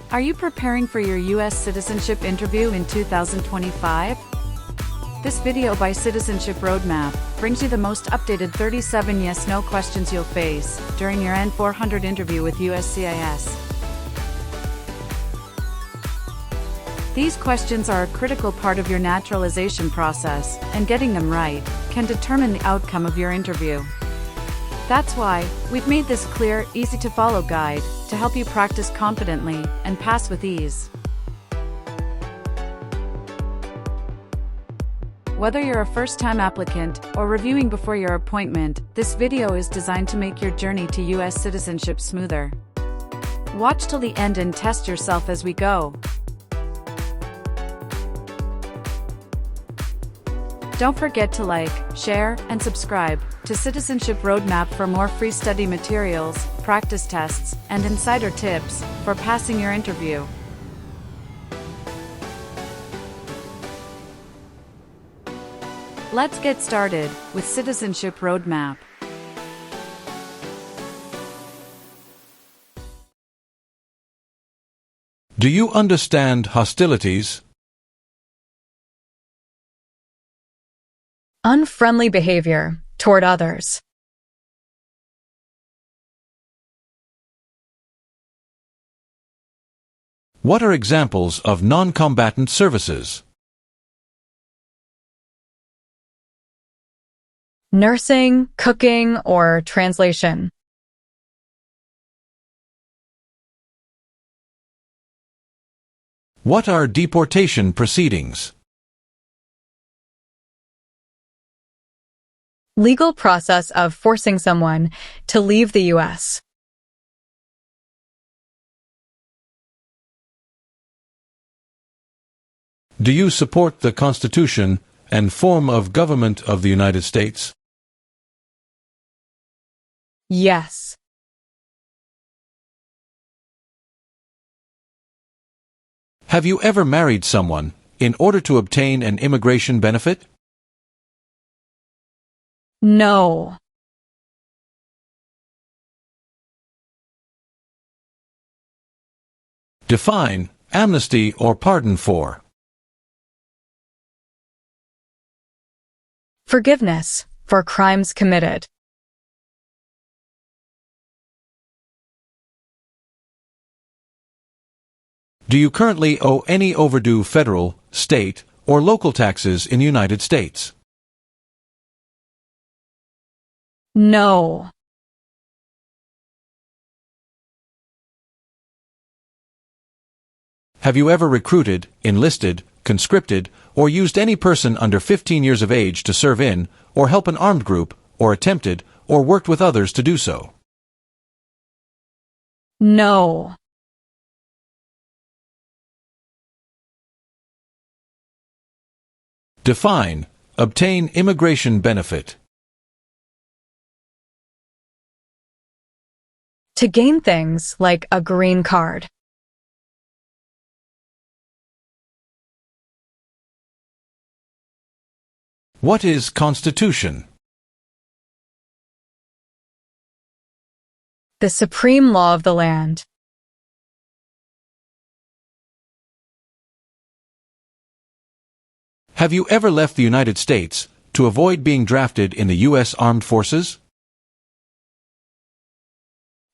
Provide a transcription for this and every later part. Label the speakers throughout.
Speaker 1: Are you preparing for your U.S. citizenship interview in 2025? This video by Citizenship Roadmap brings you the most updated 37 yes/no questions you'll face during your N400 interview with USCIS. These questions are a critical part of your naturalization process, and getting them right can determine the outcome of your interview. That's why we've made this clear, easy-to-follow guide to help you practice confidently and pass with ease. Whether you're a first-time applicant or reviewing before your appointment, this video is designed to make your journey to U.S. citizenship smoother. Watch till the end and test yourself as we go. Don't forget to like, share, and subscribe to Citizenship Roadmap for more free study materials, practice tests, and insider tips for passing your interview. Let's get started with Citizenship Roadmap.
Speaker 2: Do you understand hostilities?
Speaker 3: Unfriendly behavior toward others.
Speaker 2: What are examples of non-combatant services?
Speaker 3: Nursing, cooking, or translation.
Speaker 2: What are deportation proceedings?
Speaker 3: Legal process of forcing someone to leave the U.S.
Speaker 2: Do you support the Constitution and form of government of the United States?
Speaker 3: Yes.
Speaker 2: Have you ever married someone in order to obtain an immigration benefit?
Speaker 3: No.
Speaker 2: Define amnesty or pardon for.
Speaker 3: Forgiveness for crimes committed.
Speaker 2: Do you currently owe any overdue federal, state, or local taxes in the United States?
Speaker 3: No.
Speaker 2: Have you ever recruited, enlisted, conscripted, or used any person under 15 years of age to serve in, or help an armed group, or attempted, or worked with others to do so?
Speaker 3: No.
Speaker 2: Define, obtain immigration benefit.
Speaker 3: To gain things like a green card.
Speaker 2: What is Constitution?
Speaker 3: The supreme law of the land.
Speaker 2: Have you ever left the United States to avoid being drafted in the U.S. Armed Forces?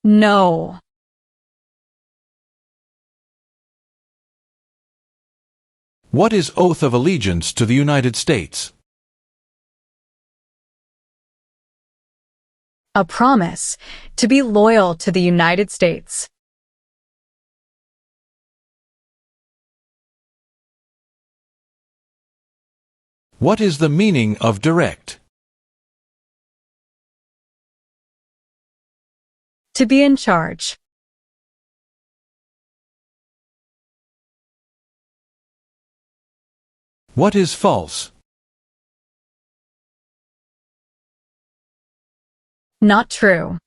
Speaker 3: No.
Speaker 2: What is oath of allegiance to the United States?
Speaker 3: A promise to be loyal to the United States.
Speaker 2: What is the meaning of direct?
Speaker 3: To be in charge.
Speaker 2: What is false?
Speaker 3: Not true.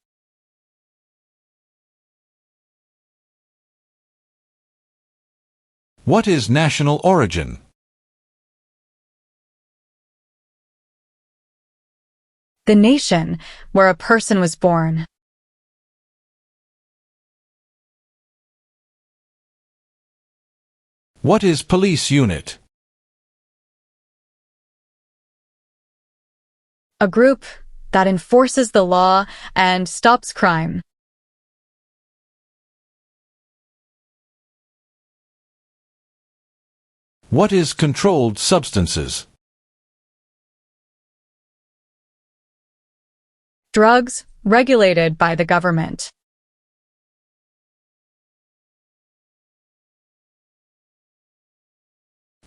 Speaker 2: What is national origin?
Speaker 3: the nation where a person was born.
Speaker 2: What is police unit?
Speaker 3: A group that enforces the law and stops crime.
Speaker 2: What is controlled substances?
Speaker 3: Drugs regulated by the government.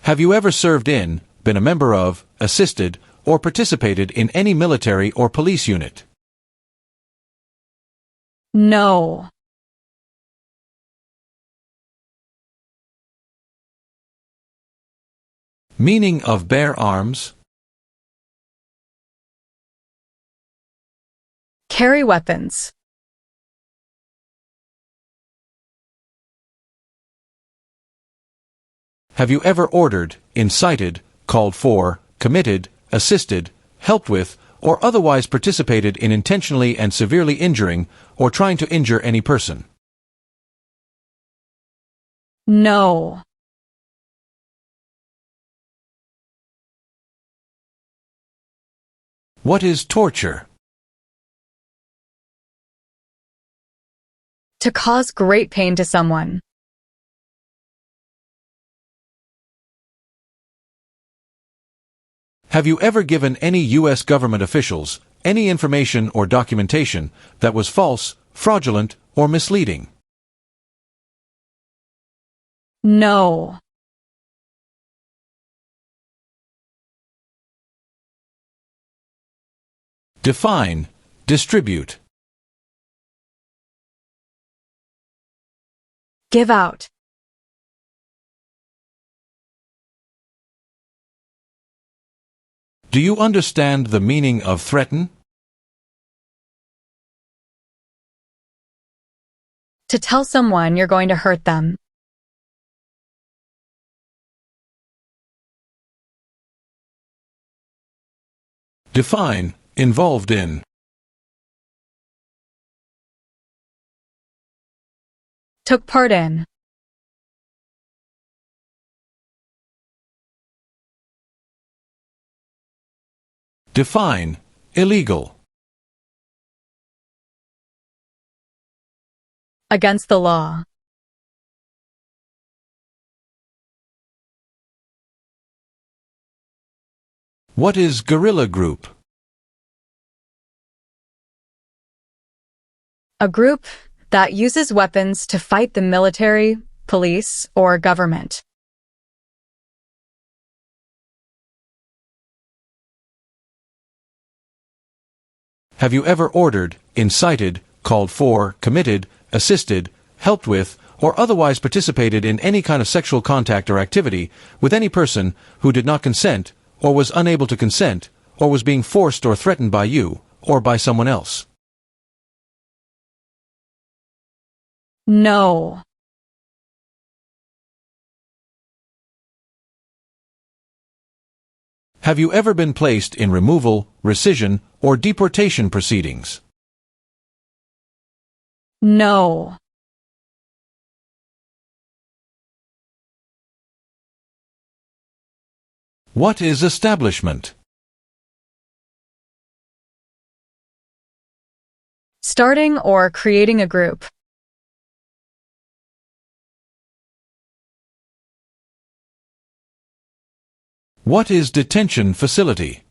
Speaker 2: Have you ever served in, been a member of, assisted, or participated in any military or police unit?
Speaker 3: No.
Speaker 2: Meaning of bear arms?
Speaker 3: Carry weapons.
Speaker 2: Have you ever ordered, incited, called for, committed, assisted, helped with, or otherwise participated in intentionally and severely injuring or trying to injure any person?
Speaker 3: No.
Speaker 2: What is torture?
Speaker 3: To cause great pain to someone.
Speaker 2: Have you ever given any U.S. government officials any information or documentation that was false, fraudulent, or misleading?
Speaker 3: No.
Speaker 2: Define, distribute.
Speaker 3: Give out.
Speaker 2: Do you understand the meaning of threaten?
Speaker 3: To tell someone you're going to hurt them.
Speaker 2: Define, involved in.
Speaker 3: Took part in.
Speaker 2: Define, illegal.
Speaker 3: Against the law.
Speaker 2: What is guerrilla group?
Speaker 3: A group that uses weapons to fight the military, police, or government.
Speaker 2: Have you ever ordered, incited, called for, committed, assisted, helped with, or otherwise participated in any kind of sexual contact or activity with any person who did not consent, or was unable to consent, or was being forced or threatened by you, or by someone else?
Speaker 3: No.
Speaker 2: Have you ever been placed in removal, rescission, or deportation proceedings?
Speaker 3: No.
Speaker 2: What is establishment?
Speaker 3: Starting or creating a group.
Speaker 2: What is detention facility?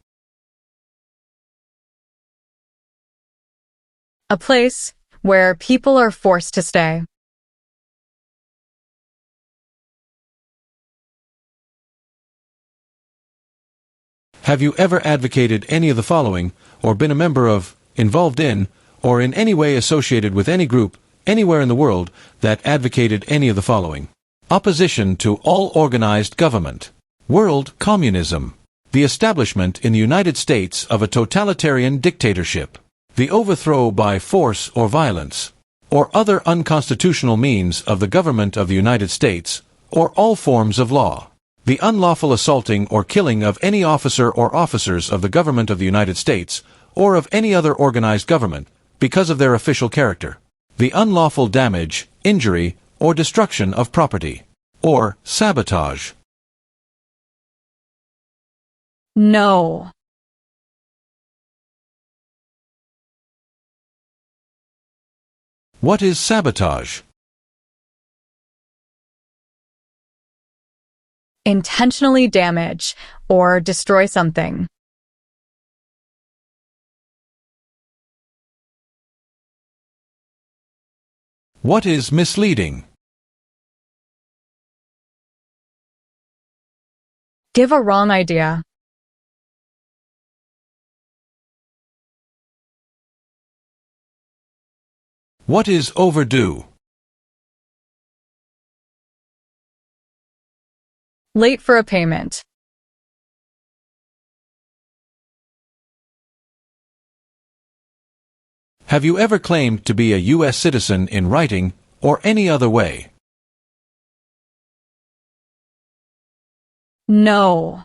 Speaker 3: A place where people are forced to stay.
Speaker 2: Have you ever advocated any of the following, or been a member of, involved in, or in any way associated with any group, anywhere in the world, that advocated any of the following? Opposition to all organized government. World communism. The establishment in the United States of a totalitarian dictatorship. The overthrow by force or violence, or other unconstitutional means of the government of the United States, or all forms of law. The unlawful assaulting or killing of any officer or officers of the government of the United States, or of any other organized government, because of their official character. The unlawful damage, injury, or destruction of property. or sabotage?
Speaker 3: No.
Speaker 2: What is sabotage?
Speaker 3: Intentionally damage or destroy something.
Speaker 2: What is misleading?
Speaker 3: Give a wrong idea.
Speaker 2: What is overdue?
Speaker 3: Late for a payment.
Speaker 2: Have you ever claimed to be a U.S. citizen in writing or any other way?
Speaker 3: No.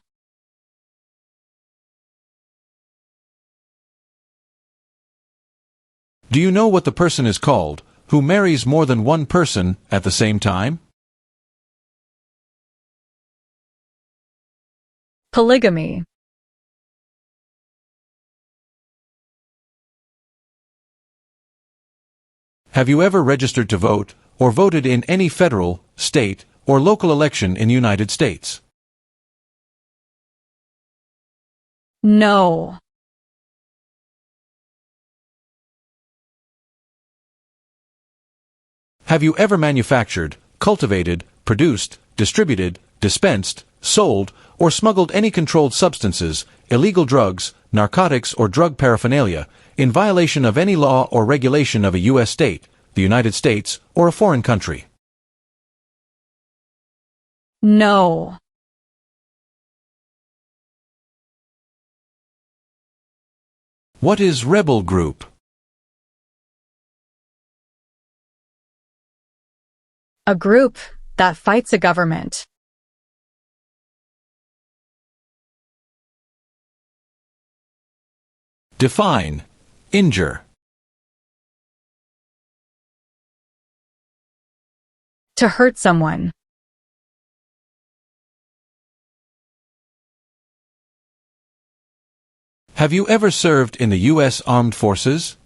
Speaker 2: Do you know what the person is called who marries more than one person at the same time?
Speaker 3: Polygamy.
Speaker 2: Have you ever registered to vote or voted in any federal, state, or local election in the United States?
Speaker 3: No.
Speaker 2: Have you ever manufactured, cultivated, produced, distributed, dispensed, sold, or smuggled any controlled substances, illegal drugs, narcotics, or drug paraphernalia in violation of any law or regulation of a U.S. state, the United States, or a foreign country?
Speaker 3: No.
Speaker 2: What is rebel group?
Speaker 3: A group that fights a government.
Speaker 2: Define. Injure.
Speaker 3: To hurt someone.
Speaker 2: Have you ever served in the U.S. Armed Forces?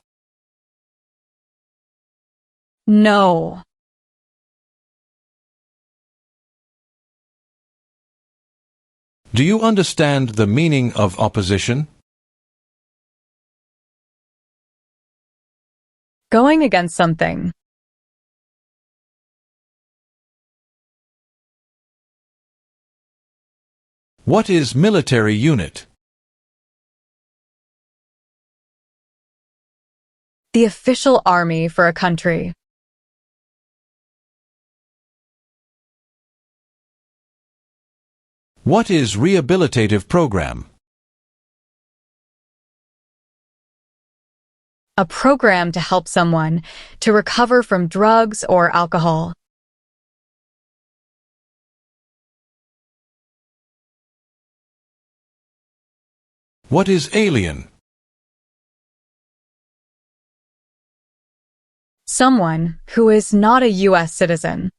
Speaker 3: No.
Speaker 2: Do you understand the meaning of opposition?
Speaker 3: Going against something.
Speaker 2: What is military unit?
Speaker 3: The official army for a country.
Speaker 2: What is rehabilitative program?
Speaker 3: A program to help someone to recover from drugs or alcohol.
Speaker 2: What is alien?
Speaker 3: Someone who is not a U.S. citizen.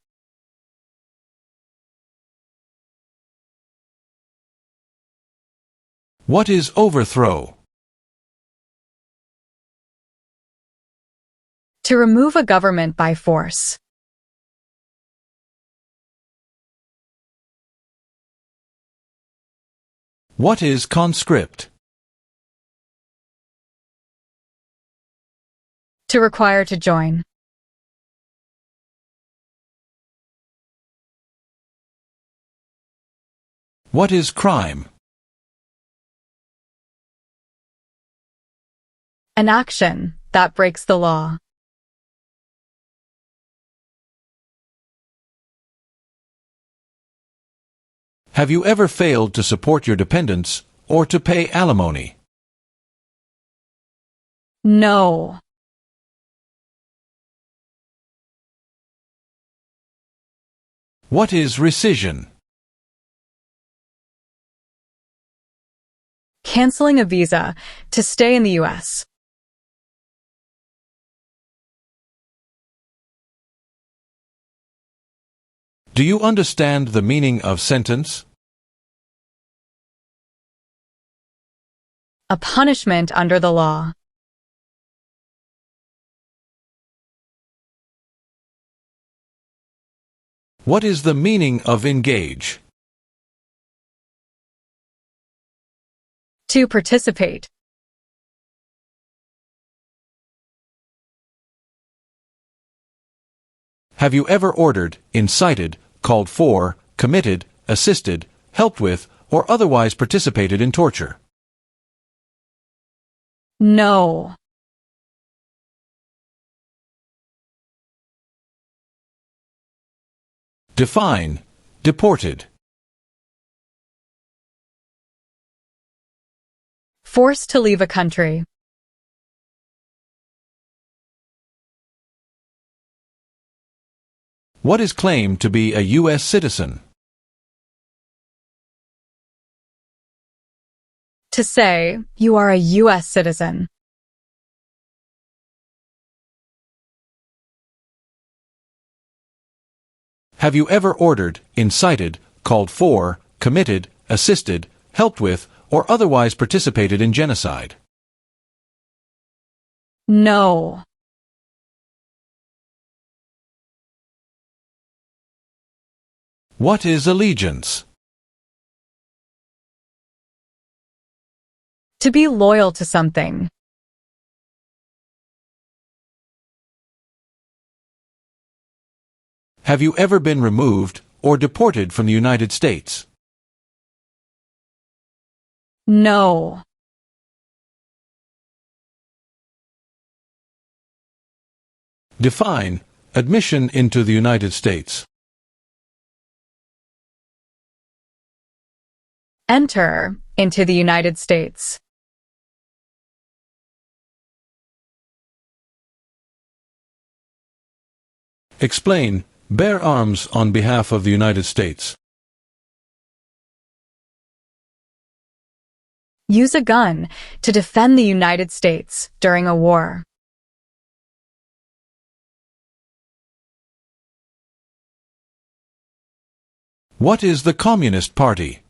Speaker 2: What is overthrow?
Speaker 3: To remove a government by force.
Speaker 2: What is conscript?
Speaker 3: To require to join.
Speaker 2: What is crime?
Speaker 3: An action that breaks the law.
Speaker 2: Have you ever failed to support your dependents or to pay alimony?
Speaker 3: No.
Speaker 2: What is rescission?
Speaker 3: Canceling a visa to stay in the U.S.
Speaker 2: Do you understand the meaning of sentence?
Speaker 3: A punishment under the law.
Speaker 2: What is the meaning of engage?
Speaker 3: To participate.
Speaker 2: Have you ever ordered, incited, called for, committed, assisted, helped with, or otherwise participated in torture?
Speaker 3: No.
Speaker 2: Define, deported.
Speaker 3: Forced to leave a country.
Speaker 2: What is claimed to be a U.S. citizen?
Speaker 3: To say, you are a U.S. citizen.
Speaker 2: Have you ever ordered, incited, called for, committed, assisted, helped with, or otherwise participated in genocide?
Speaker 3: No.
Speaker 2: What is allegiance?
Speaker 3: To be loyal to something.
Speaker 2: Have you ever been removed or deported from the United States?
Speaker 3: No.
Speaker 2: Define, admission into the United States.
Speaker 3: Enter into the United States.
Speaker 2: Explain, bear arms on behalf of the United States.
Speaker 3: Use a gun to defend the United States during a war.
Speaker 2: What is the Communist Party?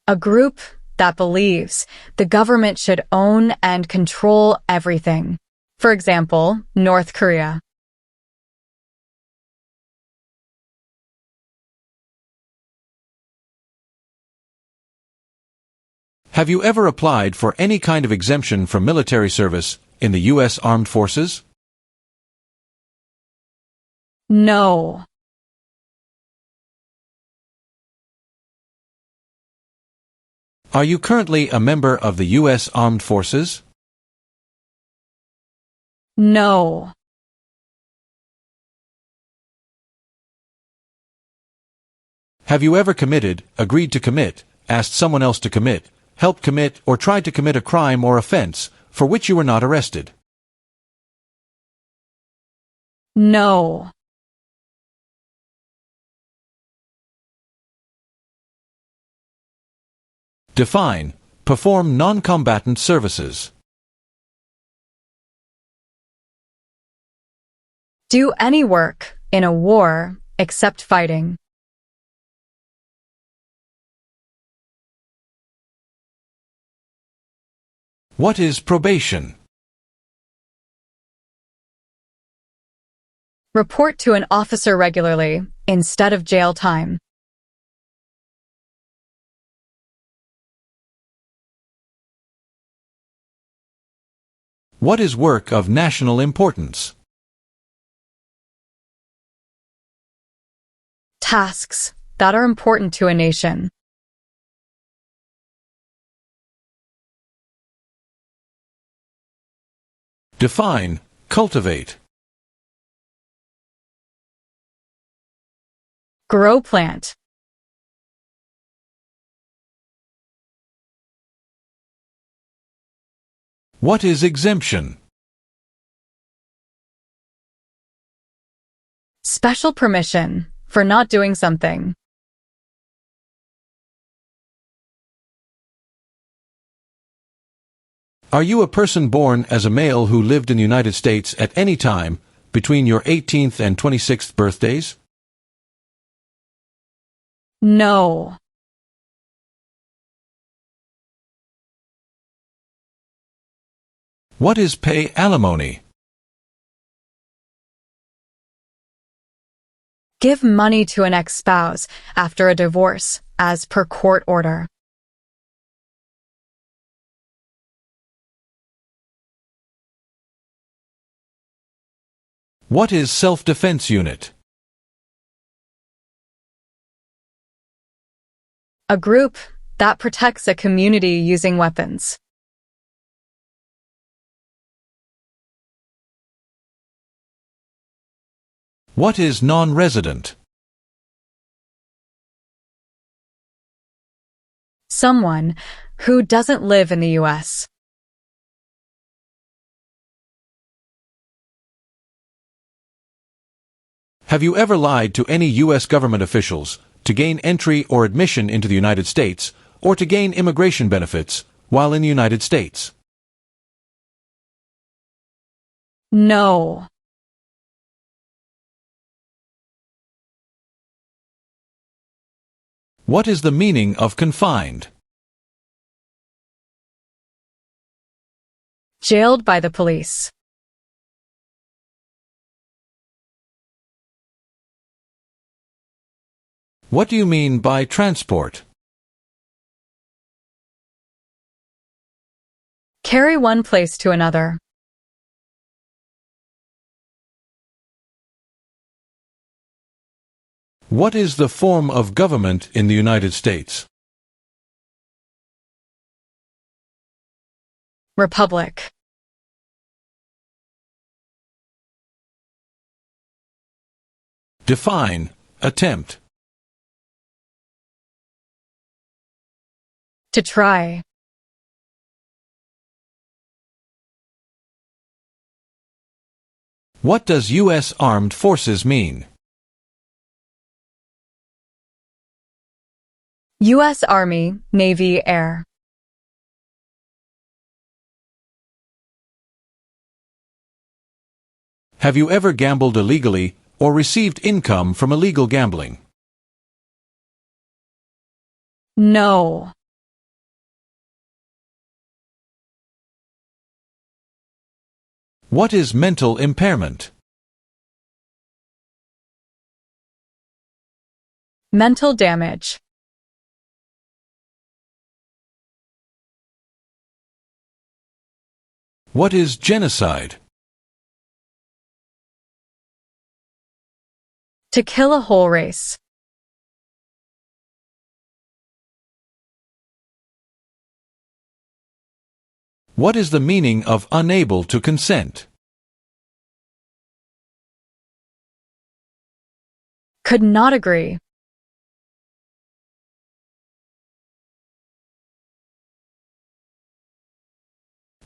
Speaker 3: A group that believes the government should own and control everything. For example, North Korea.
Speaker 2: Have you ever applied for any kind of exemption from military service in the U.S. Armed Forces?
Speaker 3: No.
Speaker 2: Are you currently a member of the U.S. Armed Forces?
Speaker 3: No.
Speaker 2: Have you ever committed, agreed to commit, asked someone else to commit, helped commit, or tried to commit a crime or offense for which you were not arrested?
Speaker 3: No.
Speaker 2: Define, perform non-combatant services.
Speaker 3: Do any work in a war except fighting.
Speaker 2: What is probation?
Speaker 3: Report to an officer regularly instead of jail time.
Speaker 2: What is work of national importance?
Speaker 3: Tasks that are important to a nation.
Speaker 2: Define, cultivate.
Speaker 3: Grow plant.
Speaker 2: What is exemption?
Speaker 3: Special permission for not doing something.
Speaker 2: Are you a person born as a male who lived in the United States at any time, between your 18th and 26th birthdays?
Speaker 3: No.
Speaker 2: What is pay alimony?
Speaker 3: Give money to an ex-spouse after a divorce, as per court order.
Speaker 2: What is self-defense unit?
Speaker 3: A group that protects a community using weapons.
Speaker 2: What is non-resident?
Speaker 3: Someone who doesn't live in the U.S.
Speaker 2: Have you ever lied to any U.S. government officials to gain entry or admission into the United States or to gain immigration benefits while in the United States?
Speaker 3: No.
Speaker 2: What is the meaning of confined?
Speaker 3: Jailed by the police.
Speaker 2: What do you mean by transport?
Speaker 3: Carry one place to another.
Speaker 2: What is the form of government in the United States?
Speaker 3: Republic.
Speaker 2: Define, attempt.
Speaker 3: To try.
Speaker 2: What does U.S. Armed Forces mean?
Speaker 3: U.S. Army, Navy, Air.
Speaker 2: Have you ever gambled illegally or received income from illegal gambling?
Speaker 3: No.
Speaker 2: What is mental impairment?
Speaker 3: Mental damage.
Speaker 2: What is genocide?
Speaker 3: To kill a whole race.
Speaker 2: What is the meaning of unable to consent?
Speaker 3: Could not agree.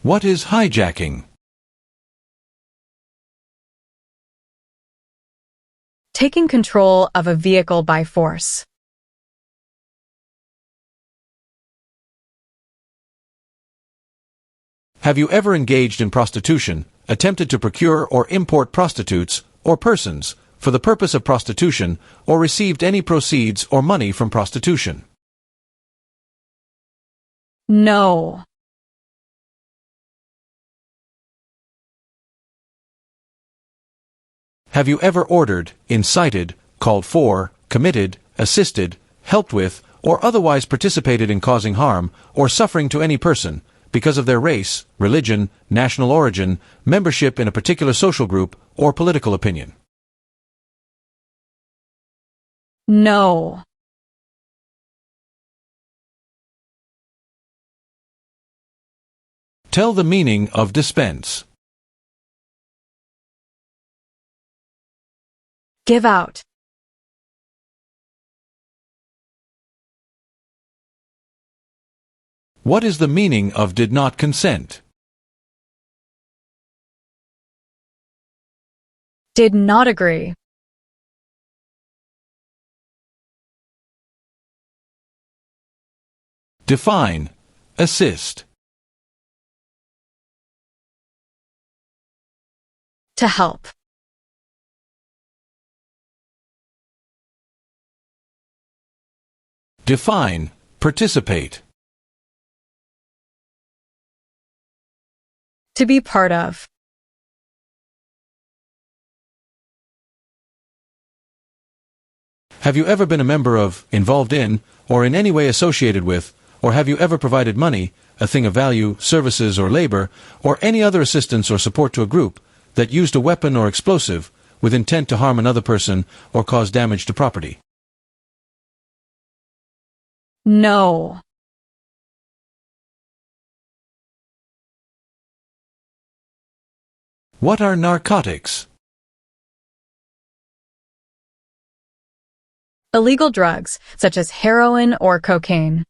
Speaker 2: What is hijacking?
Speaker 3: Taking control of a vehicle by force.
Speaker 2: Have you ever engaged in prostitution, attempted to procure or import prostitutes or persons for the purpose of prostitution, or received any proceeds or money from prostitution?
Speaker 3: No.
Speaker 2: Have you ever ordered, incited, called for, committed, assisted, helped with, or otherwise participated in causing harm or suffering to any person because of their race, religion, national origin, membership in a particular social group, or political opinion?
Speaker 3: No.
Speaker 2: Tell the meaning of dispense.
Speaker 3: Give out.
Speaker 2: What is the meaning of did not consent?
Speaker 3: Did not agree.
Speaker 2: Define, assist.
Speaker 3: To help.
Speaker 2: Define, participate.
Speaker 3: To be part of.
Speaker 2: Have you ever been a member of, involved in, or in any way associated with, or have you ever provided money, a thing of value, services or labor, or any other assistance or support to a group that used a weapon or explosive with intent to harm another person or cause damage to property?
Speaker 3: No.
Speaker 2: What are narcotics?
Speaker 3: Illegal drugs, such as heroin or cocaine.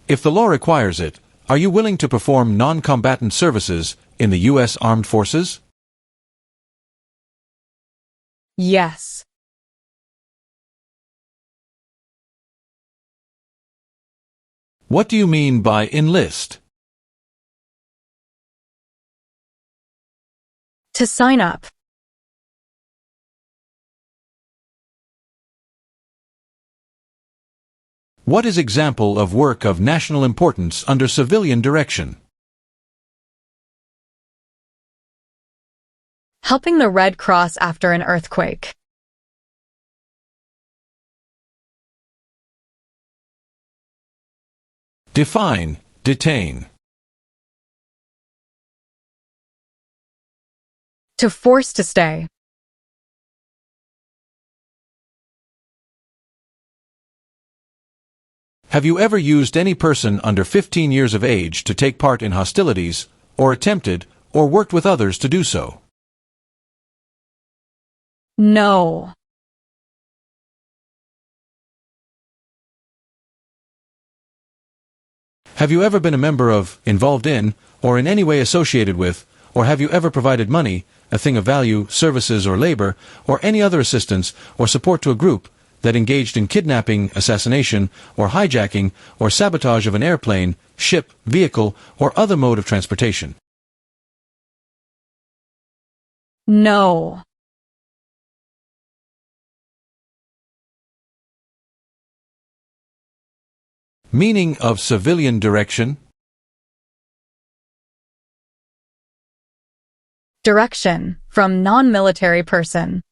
Speaker 2: If the law requires it, are you willing to perform non-combatant services in the U.S. Armed Forces?
Speaker 3: Yes.
Speaker 2: What do you mean by enlist?
Speaker 3: To sign up.
Speaker 2: What is example of work of national importance under civilian direction?
Speaker 3: Helping the Red Cross after an earthquake.
Speaker 2: Define, detain.
Speaker 3: To force to stay.
Speaker 2: Have you ever used any person under 15 years of age to take part in hostilities, or attempted, or worked with others to do so?
Speaker 3: No.
Speaker 2: Have you ever been a member of, involved in, or in any way associated with, or have you ever provided money, a thing of value, services or labor, or any other assistance or support to a group that engaged in kidnapping, assassination, or hijacking, or sabotage of an airplane, ship, vehicle, or other mode of transportation?
Speaker 3: No.
Speaker 2: Meaning of civilian direction?
Speaker 3: Direction, from non-military person.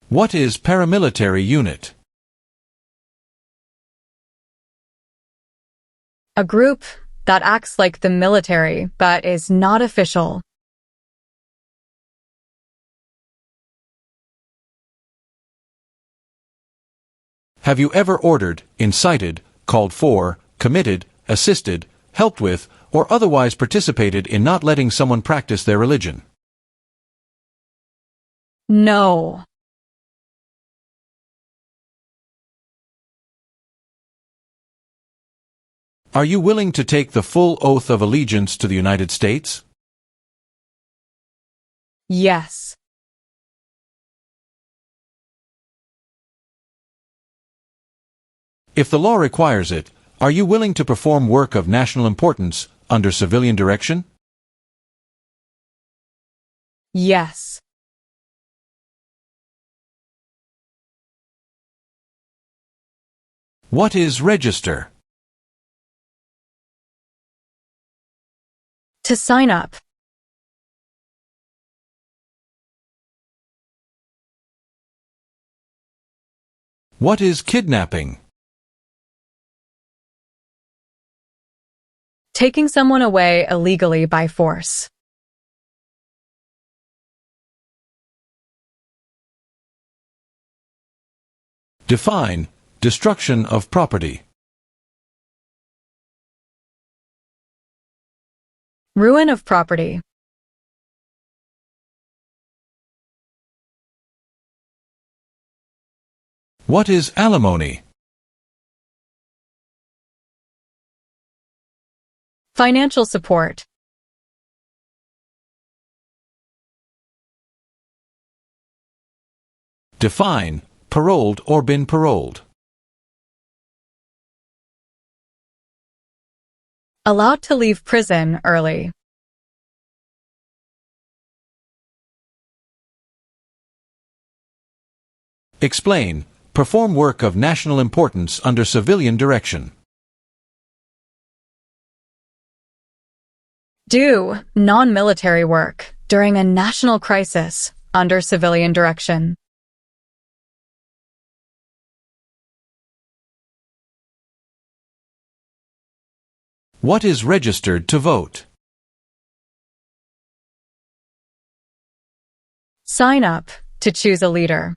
Speaker 2: What is paramilitary unit?
Speaker 3: A group that acts like the military but is not official.
Speaker 2: Have you ever ordered, incited, called for, committed, assisted, helped with, or otherwise participated in not letting someone practice their religion?
Speaker 3: No.
Speaker 2: Are you willing to take the full oath of allegiance to the United States?
Speaker 3: Yes.
Speaker 2: If the law requires it, are you willing to perform work of national importance under civilian direction?
Speaker 3: Yes.
Speaker 2: What is register?
Speaker 3: To sign up.
Speaker 2: What is kidnapping?
Speaker 3: Taking someone away illegally by force.
Speaker 2: Define, destruction of property.
Speaker 3: Ruin of property.
Speaker 2: What is alimony?
Speaker 3: Financial support.
Speaker 2: Define, paroled or been paroled.
Speaker 3: Allowed to leave prison early.
Speaker 2: Explain. Perform work of national importance under civilian direction.
Speaker 3: Do non-military work during a national crisis under civilian direction.
Speaker 2: What is registered to vote?
Speaker 3: Sign up to choose a leader.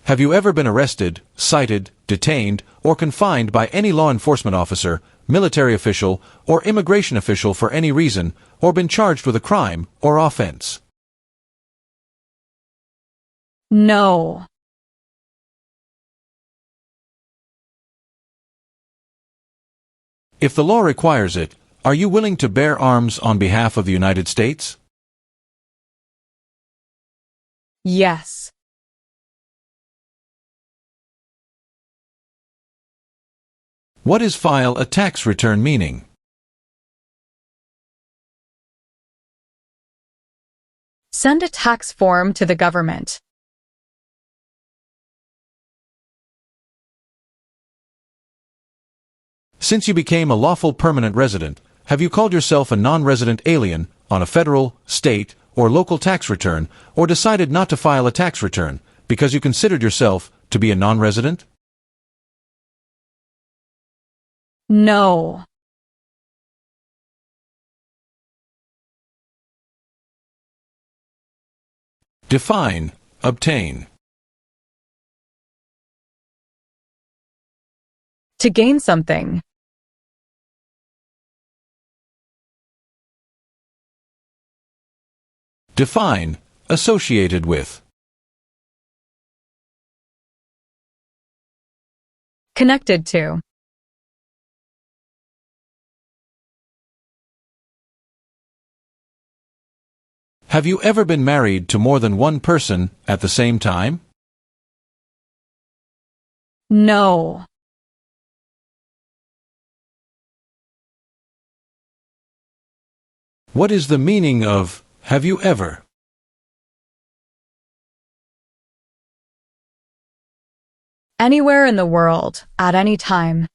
Speaker 2: Have you ever been arrested, cited, detained, or confined by any law enforcement officer, military official, or immigration official for any reason, or been charged with a crime or offense?
Speaker 3: No.
Speaker 2: If the law requires it, are you willing to bear arms on behalf of the United States?
Speaker 3: Yes.
Speaker 2: What is file a tax return meaning?
Speaker 3: Send a tax form to the government.
Speaker 2: Since you became a lawful permanent resident, have you called yourself a non-resident alien on a federal, state, or local tax return, or decided not to file a tax return because you considered yourself to be a non-resident?
Speaker 3: No.
Speaker 2: Define, obtain.
Speaker 3: To gain something.
Speaker 2: Define, associated with.
Speaker 3: Connected to.
Speaker 2: Have you ever been married to more than one person at the same time?
Speaker 3: No.
Speaker 2: What is the meaning of have you ever?
Speaker 3: Anywhere in the world, at any time.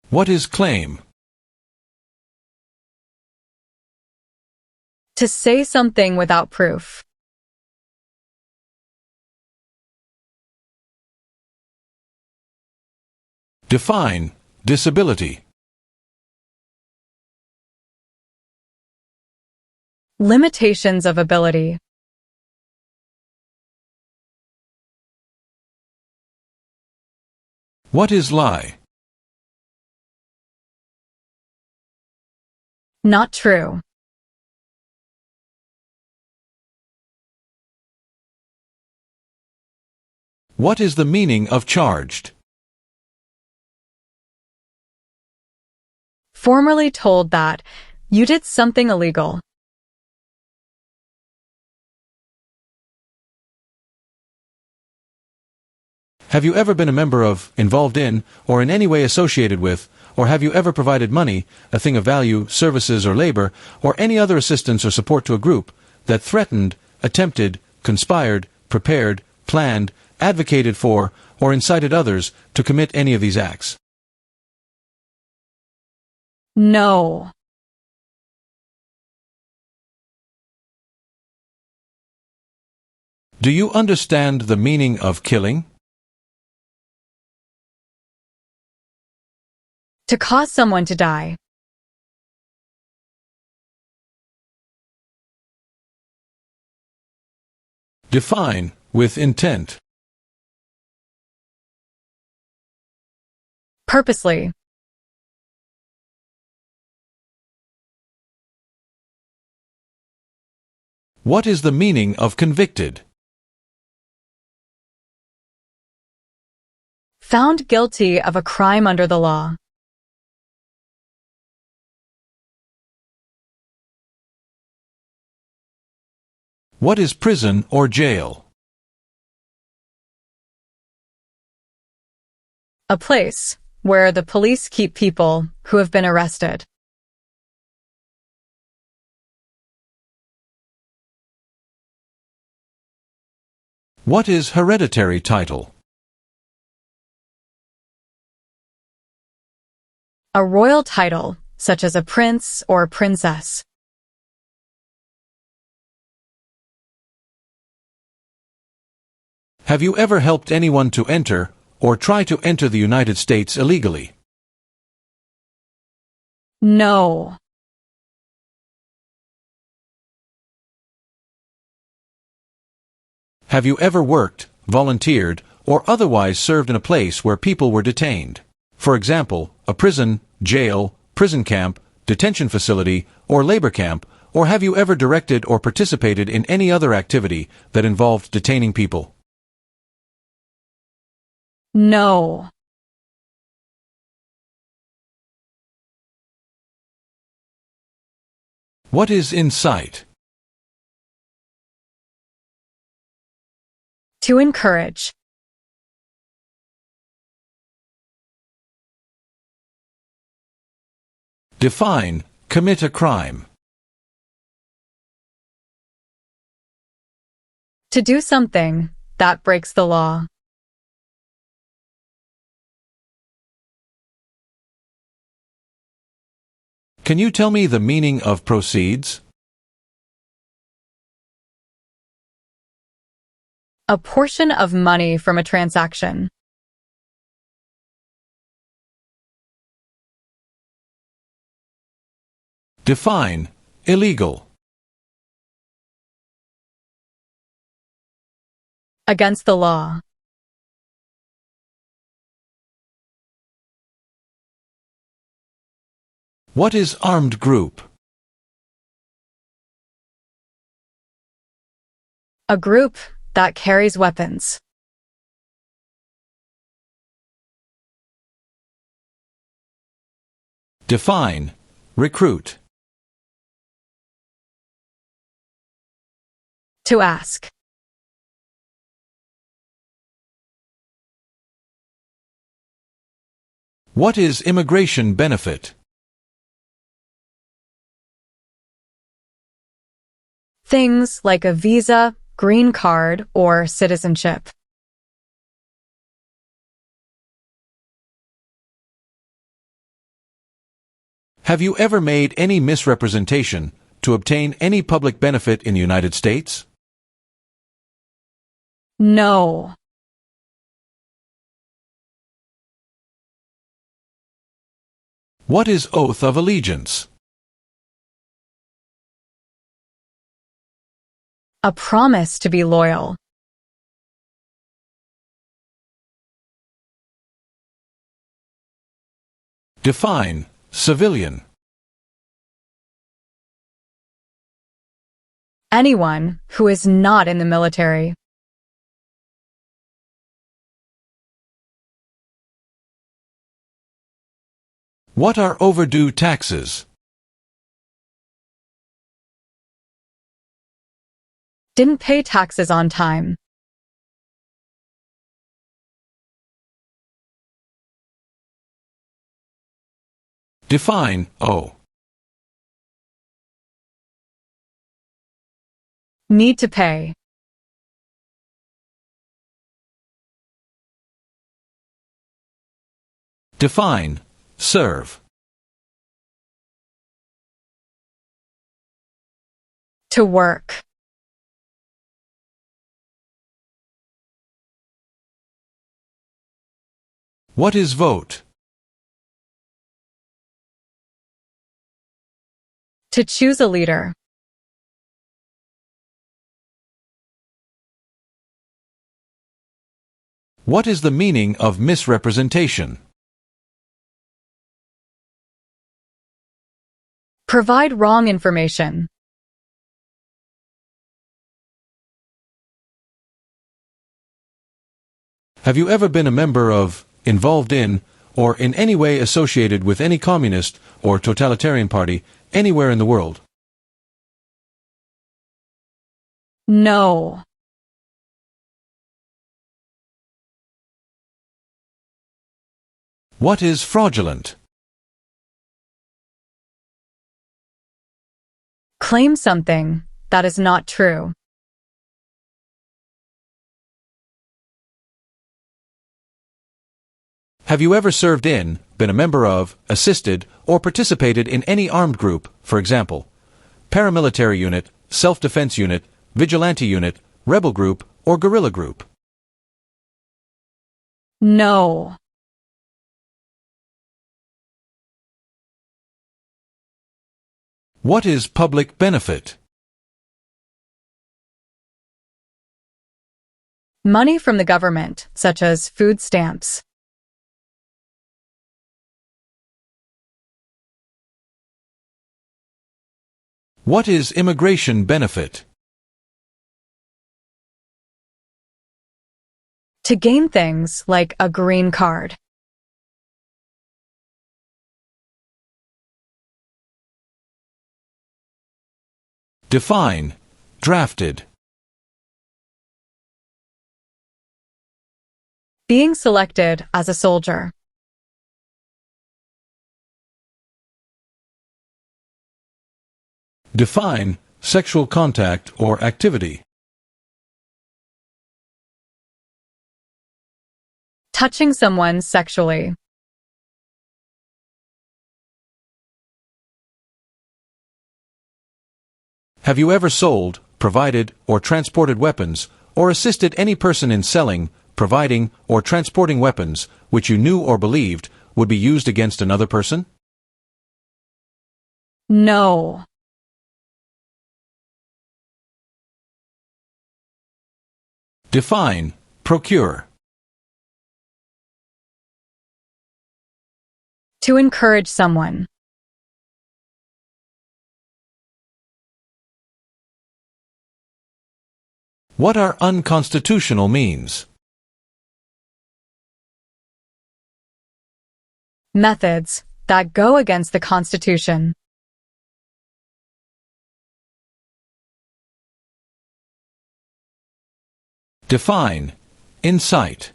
Speaker 2: What is claim?
Speaker 3: To say something without proof.
Speaker 2: Define, disability.
Speaker 3: Limitations of ability.
Speaker 2: What is lie?
Speaker 3: Not true.
Speaker 2: What is the meaning of charged?
Speaker 3: Formerly told that you did something illegal.
Speaker 2: Have you ever been a member of, involved in, or in any way associated with, or have you ever provided money, a thing of value, services or labor, or any other assistance or support to a group that threatened, attempted, conspired, prepared, planned, advocated for, or incited others to commit any of these acts?
Speaker 3: No.
Speaker 2: Do you understand the meaning of killing?
Speaker 3: To cause someone to die.
Speaker 2: Define, with intent.
Speaker 3: Purposely.
Speaker 2: What is the meaning of convicted?
Speaker 3: Found guilty of a crime under the law.
Speaker 2: What is prison or jail?
Speaker 3: A place where the police keep people who have been arrested.
Speaker 2: What is hereditary title?
Speaker 3: A royal title, such as a prince or princess.
Speaker 2: Have you ever helped anyone to enter or try to enter the United States illegally?
Speaker 3: No.
Speaker 2: Have you ever worked, volunteered, or otherwise served in a place where people were detained? For example, a prison, jail, prison camp, detention facility, or labor camp, or have you ever directed or participated in any other activity that involved detaining people?
Speaker 3: No.
Speaker 2: What is incite?
Speaker 3: To encourage.
Speaker 2: Define, commit a crime.
Speaker 3: To do something that breaks the law.
Speaker 2: Can you tell me the meaning of proceeds?
Speaker 3: A portion of money from a transaction.
Speaker 2: Define, illegal.
Speaker 3: Against the law.
Speaker 2: What is armed group?
Speaker 3: A group that carries weapons.
Speaker 2: Define, recruit.
Speaker 3: To ask.
Speaker 2: What is immigration benefit?
Speaker 3: Things like a visa, green card, or citizenship.
Speaker 2: Have you ever made any misrepresentation to obtain any public benefit in the United States?
Speaker 3: No.
Speaker 2: What is oath of allegiance?
Speaker 3: A promise to be loyal.
Speaker 2: Define, civilian.
Speaker 3: Anyone who is not in the military.
Speaker 2: What are overdue taxes?
Speaker 3: Didn't pay taxes on time.
Speaker 2: Define, owe.
Speaker 3: Need to pay.
Speaker 2: Define, serve.
Speaker 3: To work.
Speaker 2: What is vote?
Speaker 3: To choose a leader.
Speaker 2: What is the meaning of misrepresentation?
Speaker 3: Provide wrong information.
Speaker 2: Have you ever been a member of, involved in, or in any way associated with any communist or totalitarian party anywhere in the world?
Speaker 3: No.
Speaker 2: What is fraudulent?
Speaker 3: Claim something that is not true.
Speaker 2: Have you ever served in, been a member of, assisted, or participated in any armed group, for example, paramilitary unit, self-defense unit, vigilante unit, rebel group, or guerrilla group?
Speaker 3: No.
Speaker 2: What is public benefit?
Speaker 3: Money from the government, such as food stamps.
Speaker 2: What is immigration benefit?
Speaker 3: To gain things like a green card.
Speaker 2: Define, drafted.
Speaker 3: Being selected as a soldier.
Speaker 2: Define, sexual contact or activity.
Speaker 3: Touching someone sexually.
Speaker 2: Have you ever sold, provided, or transported weapons, or assisted any person in selling, providing, or transporting weapons which you knew or believed would be used against another person?
Speaker 3: No.
Speaker 2: Define, procure.
Speaker 3: To encourage someone.
Speaker 2: What are unconstitutional means?
Speaker 3: Methods that go against the Constitution.
Speaker 2: Define, incite.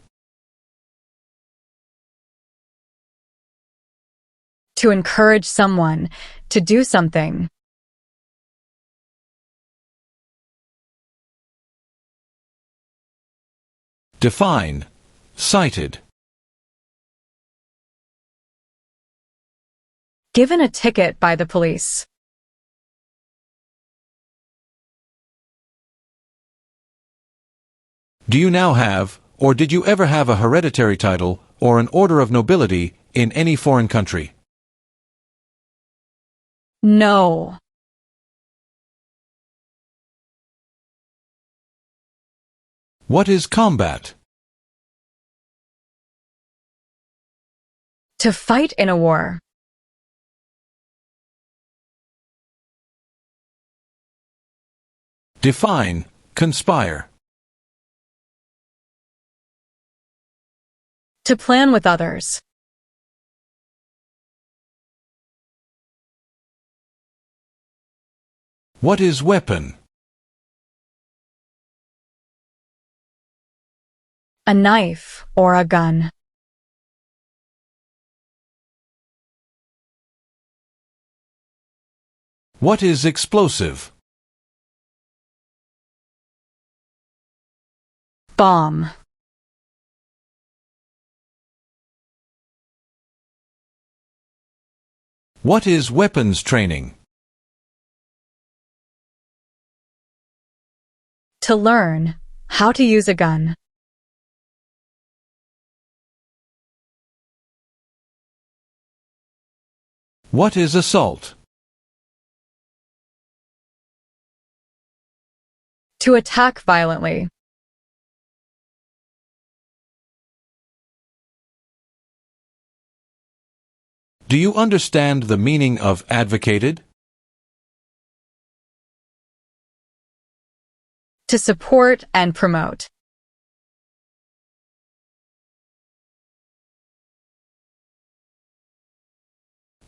Speaker 3: To encourage someone to do something.
Speaker 2: Define, cited.
Speaker 3: Given a ticket by the police.
Speaker 2: Do you now have, or did you ever have a hereditary title or an order of nobility in any foreign country?
Speaker 3: No.
Speaker 2: What is combat?
Speaker 3: To fight in a war.
Speaker 2: Define, conspire.
Speaker 3: To plan with others.
Speaker 2: What is weapon?
Speaker 3: A knife or a gun.
Speaker 2: What is explosive?
Speaker 3: Bomb.
Speaker 2: What is weapons training?
Speaker 3: To learn how to use a gun.
Speaker 2: What is assault?
Speaker 3: To attack violently.
Speaker 2: Do you understand the meaning of advocated?
Speaker 3: To support and promote.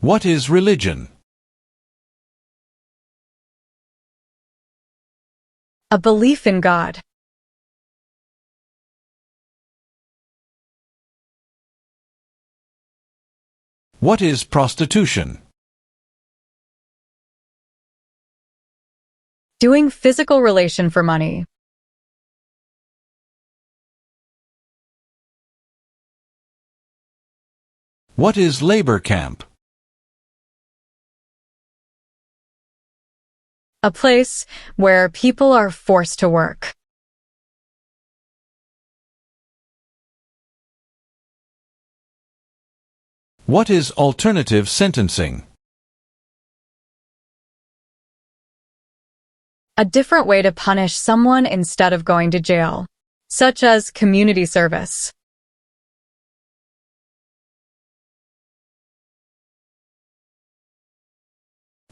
Speaker 2: What is religion?
Speaker 3: A belief in God.
Speaker 2: What is prostitution?
Speaker 3: Doing physical relation for money.
Speaker 2: What is labor camp?
Speaker 3: A place where people are forced to work.
Speaker 2: What is alternative sentencing?
Speaker 3: A different way to punish someone instead of going to jail, such as community service.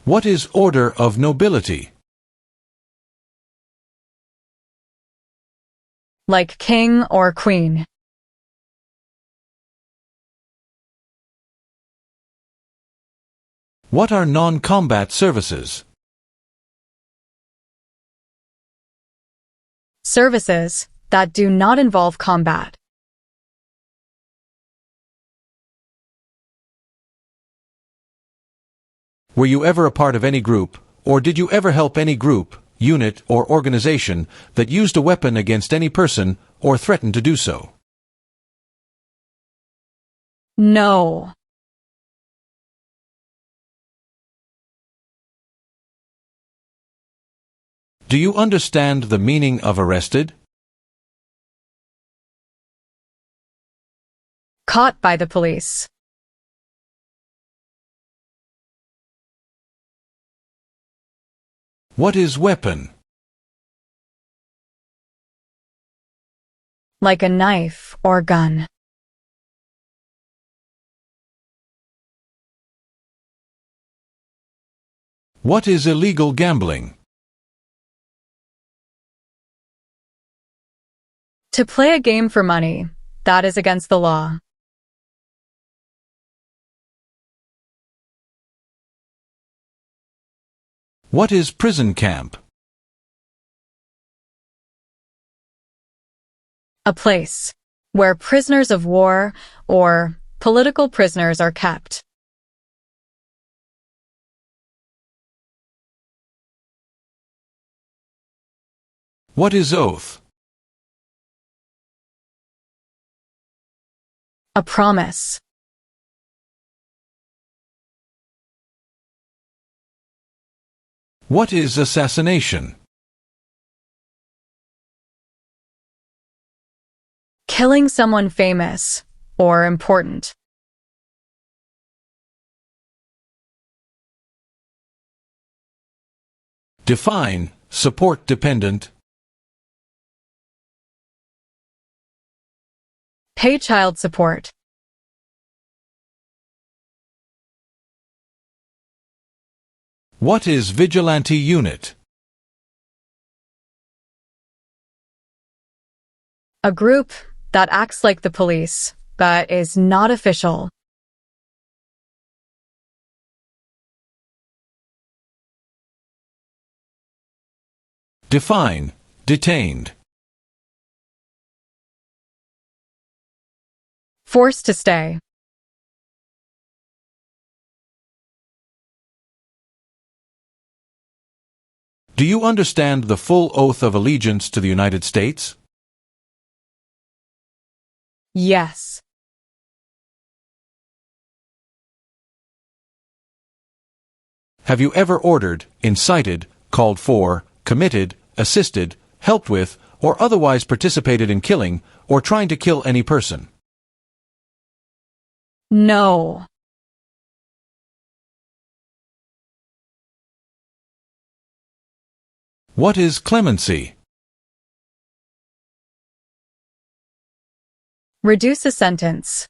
Speaker 2: What is order of nobility?
Speaker 3: Like king or queen.
Speaker 2: What are non-combat services?
Speaker 3: Services that do not involve combat.
Speaker 2: Were you ever a part of any group, or did you ever help any group, unit, or organization that used a weapon against any person or threatened to do so?
Speaker 3: No.
Speaker 2: Do you understand the meaning of arrested?
Speaker 3: Caught by the police.
Speaker 2: What is weapon?
Speaker 3: Like a knife or gun.
Speaker 2: What is illegal gambling?
Speaker 3: To play a game for money, that is against the law.
Speaker 2: What is prison camp?
Speaker 3: A place where prisoners of war or political prisoners are kept.
Speaker 2: What is oath?
Speaker 3: A promise.
Speaker 2: What is assassination?
Speaker 3: Killing someone famous or important.
Speaker 2: Define support dependent.
Speaker 3: Pay child support.
Speaker 2: What is vigilante unit?
Speaker 3: A group that acts like the police, but is not official.
Speaker 2: Define detained.
Speaker 3: Forced to stay.
Speaker 2: Do you understand the full oath of allegiance to the United States?
Speaker 3: Yes.
Speaker 2: Have you ever ordered, incited, called for, committed, assisted, helped with, or otherwise participated in killing, or trying to kill any person?
Speaker 3: No.
Speaker 2: What is clemency?
Speaker 3: Reduce a sentence.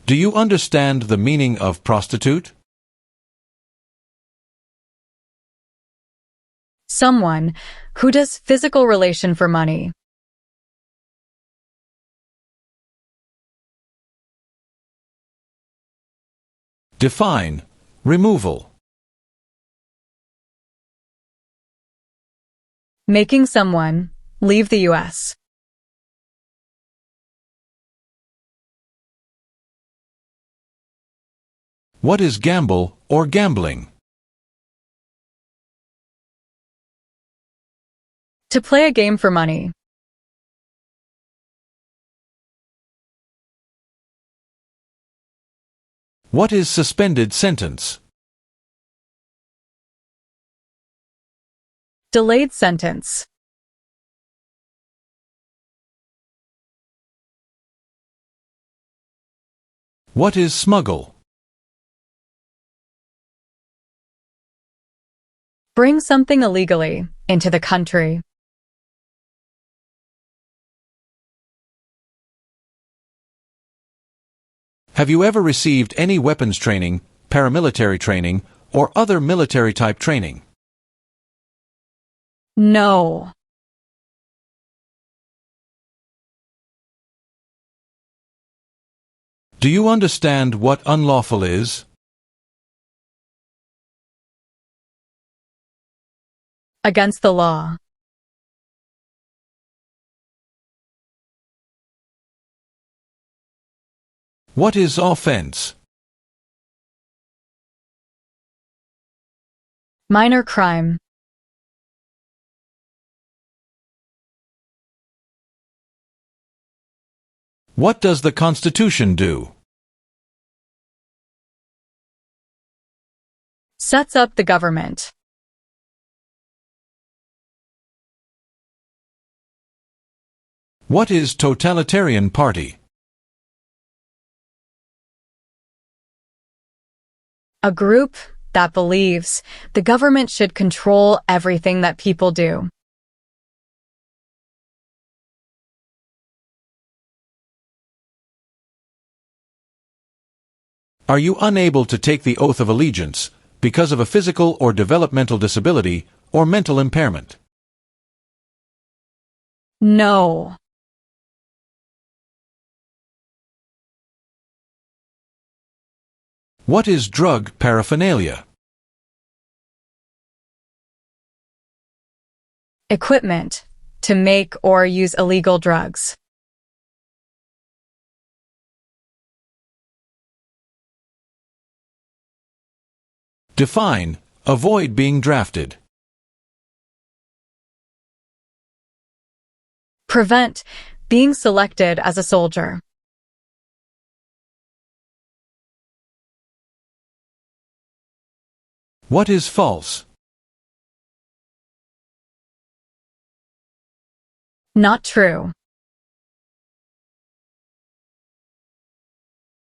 Speaker 2: Do you understand the meaning of prostitute?
Speaker 3: Someone who does physical relation for money.
Speaker 2: Define Removal.
Speaker 3: Making someone leave the U.S.
Speaker 2: What is gamble or gambling?
Speaker 3: To play a game for money.
Speaker 2: What is suspended sentence?
Speaker 3: Delayed sentence.
Speaker 2: What is smuggle?
Speaker 3: Bring something illegally into the country.
Speaker 2: Have you ever received any weapons training, paramilitary training, or other military-type training?
Speaker 3: No.
Speaker 2: Do you understand what unlawful is?
Speaker 3: Against the law.
Speaker 2: What is offense?
Speaker 3: Minor crime.
Speaker 2: What does the Constitution do?
Speaker 3: Sets up the government.
Speaker 2: What is totalitarian party?
Speaker 3: A group that believes the government should control everything that people do.
Speaker 2: Are you unable to take the oath of allegiance because of a physical or developmental disability or mental impairment?
Speaker 3: No.
Speaker 2: What is drug paraphernalia?
Speaker 3: Equipment to make or use illegal drugs.
Speaker 2: Define, avoid being drafted.
Speaker 3: Prevent being selected as a soldier.
Speaker 2: What is false?
Speaker 3: Not true.